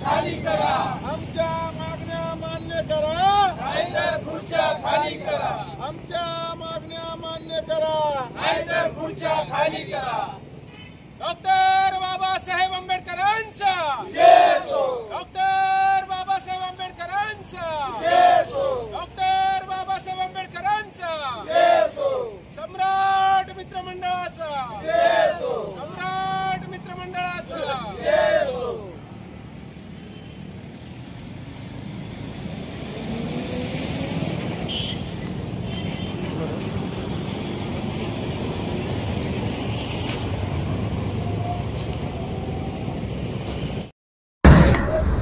खाली करा, आमच्या मागण्या मान्य करा, नाहीतर खुर्च्या खाली करा, आमच्या मागण्या मान्य करा, नाहीतर खुर्च्या खाली करा. डॉक्टर बाबासाहेब आंबेडकरांचा जय असो, डॉक्टर बाबासाहेब आंबेडकरांचा जय असो, डॉक्टर बाबासाहेब आंबेडकरांचा जय असो, सम्राट मित्रमंडळाचा जय असो, सम्राट मित्रमंडळाचा जय असो.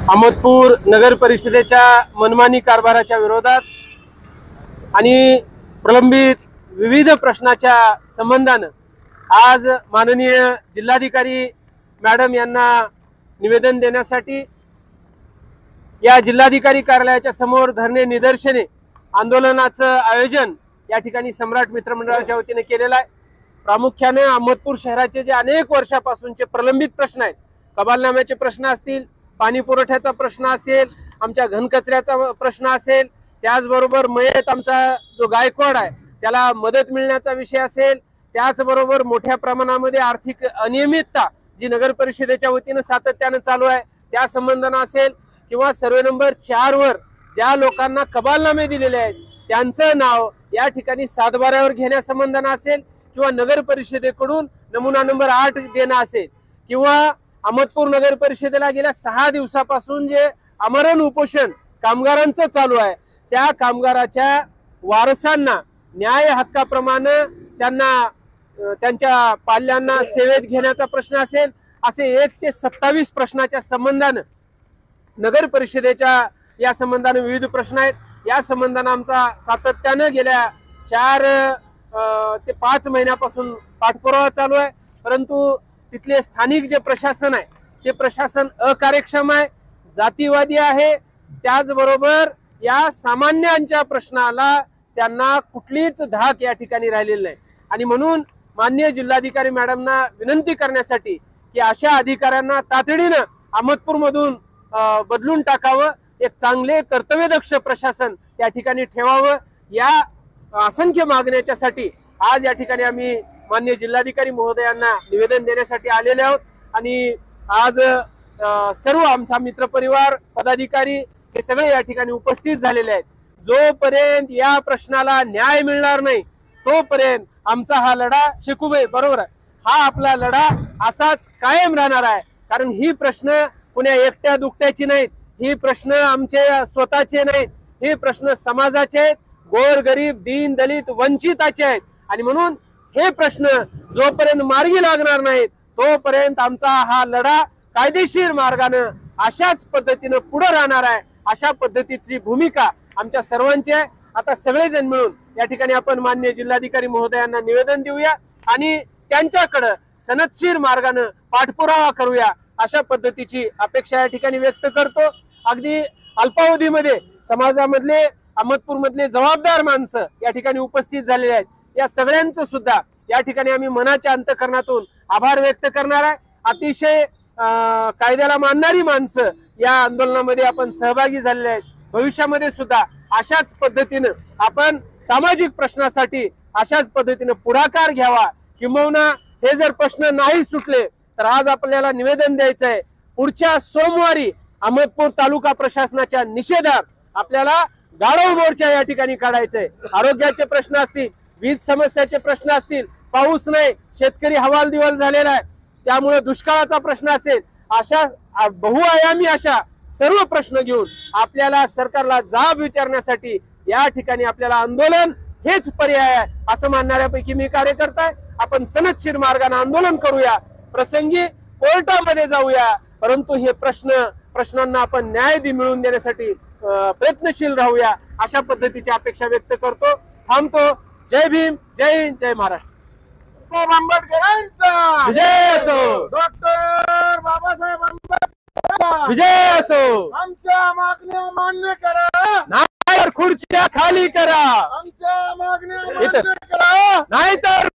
अहमदपूर नगर परिषदेच्या मनमानी कारभाराच्या विरोधात आणि प्रलंबित विविध प्रश्नाच्या संबंधानं आज माननीय जिल्हाधिकारी मॅडम यांना निवेदन देण्यासाठी या जिल्हाधिकारी कार्यालयाच्या समोर धरणे निदर्शने आंदोलनाचं आयोजन या ठिकाणी सम्राट मित्रमंडळाच्या वतीने केलेलं आहे. प्रामुख्याने अहमदपूर शहराचे जे अनेक वर्षापासूनचे प्रलंबित प्रश्न आहेत, कबालनाम्याचे प्रश्न असतील, पाणी पुरवठ्याचा प्रश्न असेल, आमच्या घनकचऱ्याचा प्रश्न असेल, त्याचबरोबर मयत आमचा जो गायकवाड आहे त्याला मदत मिळण्याचा विषय असेल, त्याचबरोबर मोठ्या प्रमाणामध्ये आर्थिक अनियमितता जी नगर परिषदेच्या वतीनं सातत्यानं चालू आहे त्या संबंधानं असेल, किंवा सर्वे नंबर 4 वर ज्या लोकांना कबालनामे दिलेले आहेत त्यांचं नाव या ठिकाणी सातबाऱ्यावर घेण्यासंबंधानं असेल, किंवा नगर परिषदेकडून नमुना नंबर 8 देणं असेल, किंवा अहमदपूर नगर परिषदेला गेल्या 6 दिवसापासून जे आमरण उपोषण कामगारांचं चालू आहे त्या कामगाराच्या वारसांना न्याय हक्काप्रमाणे त्यांना त्यांच्या पाल्यांना सेवेत घेण्याचा प्रश्न असेल, असे 1 ते 27 प्रश्नाच्या संबंधानं नगर परिषदेच्या या संबंधाने विविध प्रश्न आहेत. या संबंधानं आमचा सातत्यानं गेल्या 4 ते 5 महिन्यापासून पाठपुरावा चालू आहे, परंतु तिथले स्थानिक जे प्रशासन आहे ते प्रशासन अकार्यक्षम आहे, जातीवादी आहे, त्याचबरोबर या सामान्यांच्या प्रश्नाला त्यांना कुठलीच धाक या ठिकाणी राहिलेली नाही. आणि म्हणून माननीय जिल्हाधिकारी मॅडमना विनंती करण्यासाठी की अशा अधिकाऱ्यांना तातडीनं अहमदपूरमधून बदलून टाकावं, एक चांगले कर्तव्यदक्ष प्रशासन त्या ठिकाणी ठेवावं, या असंख्य मागण्याच्यासाठी आज या ठिकाणी आम्ही माननीय जिल्हाधिकारी महोदयांना निवेदन देण्यासाठी आलेले आहोत. आणि आज सर्व आमचा मित्रपरिवार पदाधिकारी हे सगळे या ठिकाणी उपस्थित झालेले आहेत. जोपर्यंत या प्रश्नाला न्याय मिळणार नाही तोपर्यंत आमचा हा लढा, शेकूबाई बरोबर आहे, हा आपला लढा असाच कायम राहणार आहे. कारण ही प्रश्न कुण्या एकट्या दुकट्याची नाहीत, ही प्रश्न आमचे स्वतःचे नाहीत, हे प्रश्न समाजाचे आहेत, गोरगरीब दीन दलित वंचिताचे आहेत. आणि म्हणून हे प्रश्न जोपर्यंत मार्गी लागणार नाहीत तोपर्यंत आमचा हा लढा कायदेशीर मार्गाने अशाच पद्धतीने पुढे राहणार आहे. अशा पद्धतीची भूमिका आमच्या सर्वांची आहे. आता सगळेजण मिळून या ठिकाणी आपण माननीय जिल्हाधिकारी महोदयांना निवेदन देऊया आणि त्यांच्याकडे सनदशीर मार्गाने पाठपुरावा करूया, अशा पद्धतीची अपेक्षा या ठिकाणी व्यक्त करतो. अगदी अल्पावधीमध्ये समाजामधले अहमदपूर मधले जबाबदार माणसं या ठिकाणी उपस्थित झालेले आहेत. या सगळ्यांचं सुद्धा या ठिकाणी आम्ही मनाच्या अंतःकरणातून आभार व्यक्त करणार आहे. अतिशय कायद्याला मानणारी माणसं या आंदोलनामध्ये आपण सहभागी झालेले आहेत. भविष्यामध्ये सुद्धा अशाच पद्धतीनं आपण सामाजिक प्रश्नासाठी अशाच पद्धतीनं पुढाकार घ्यावा. किंबहुना हे जर प्रश्न नाही सुटले तर आज आपल्याला निवेदन द्यायचं आहे, पुढच्या सोमवारी अहमदपूर तालुका प्रशासनाच्या निषेधात आपल्याला गाढव मोर्चा या ठिकाणी काढायचंय. आरोग्याचे प्रश्न असतील, वीज समस्याचे प्रश्न असतील, पाऊस नाही, शेतकरी हवालदिवाल झालेला आहे, त्यामुळे दुष्काळाचा प्रश्न असेल, अशा बहुआयामी अशा सर्व प्रश्न घेऊन आपल्याला सरकारला जाब विचारण्यासाठी या ठिकाणी आपल्याला आंदोलन हेच पर्याय आहे असं मानणाऱ्यापैकी मी कार्यकर्ता आहे. आपण सनदशीर मार्गाने आंदोलन करूया, प्रसंगी कोर्टामध्ये जाऊया, परंतु हे प्रश्नांना आपण न्याय मिळवून देण्यासाठी प्रयत्नशील राहूया, अशा पद्धतीची अपेक्षा व्यक्त करतो. थांबतो. जय भीम, जय हिंद, जय महाराष्ट्र. आंबेडकरांचा विजय असो. डॉक्टर बाबासाहेब आंबेडकर विजय असो. आमच्या मागण्या मान्य करा, नाहीतर खुर्च्या खाली करा, आमच्या मागण्या इथंच. मान्य करा, नाहीतर